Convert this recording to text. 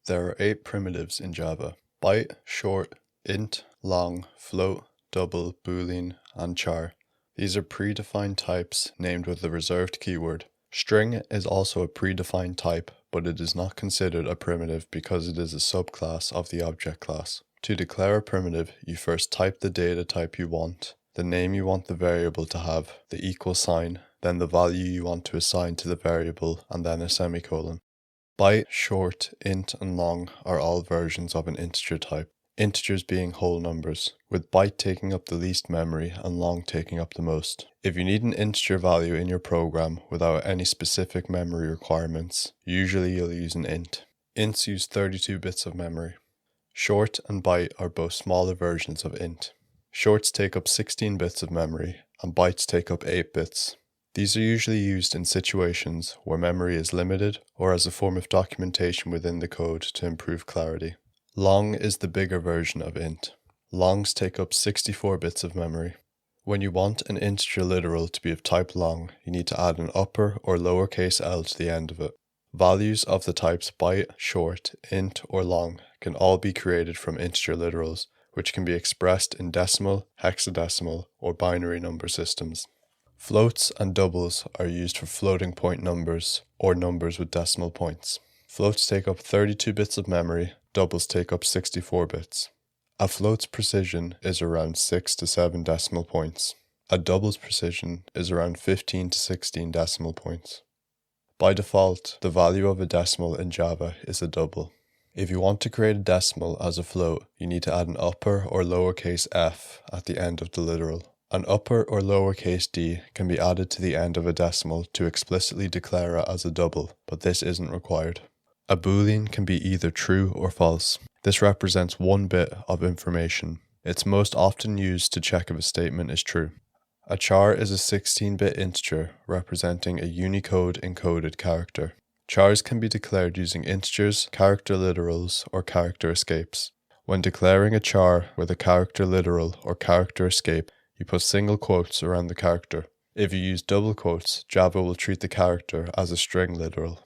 There are 8 primitives in Java: byte, short, int, long, float, double, boolean, and char. These are predefined types named with a reserved keyword. String is also a predefined type, but it is not considered a primitive because it is a subclass of the object class. To declare a primitive, you first type the data type you want, the name you want the variable to have, the equal sign, then the value you want to assign to the variable, and then a semicolon. Byte, short, int, and long are all versions of an integer type, integers being whole numbers, with byte taking up the least memory and long taking up the most. If you need an integer value in your program without any specific memory requirements, usually you'll use an int. Ints use 32 bits of memory. Short and byte are both smaller versions of int. Shorts take up 16 bits of memory, and bytes take up 8 bits. These are usually used in situations where memory is limited or as a form of documentation within the code to improve clarity. Long is the bigger version of int. Longs take up 64 bits of memory. When you want an integer literal to be of type long, you need to add an upper or lowercase l to the end of it. Values of the types byte, short, int, or long can all be created from integer literals, which can be expressed in decimal, hexadecimal, or binary number systems. Floats and doubles are used for floating point numbers or numbers with decimal points. Floats take up 32 bits of memory, doubles take up 64 bits. A float's precision is around 6 to 7 decimal points. A double's precision is around 15 to 16 decimal points. By default, the value of a decimal in Java is a double. If you want to create a decimal as a float, you need to add an upper or lowercase f at the end of the literal. An upper or lowercase d can be added to the end of a decimal to explicitly declare it as a double, but this isn't required. A boolean can be either true or false. This represents one bit of information. It's most often used to check if a statement is true. A char is a 16-bit integer representing a Unicode encoded character. Chars can be declared using integers, character literals, or character escapes. When declaring a char with a character literal or character escape, you put single quotes around the character. If you use double quotes, Java will treat the character as a string literal.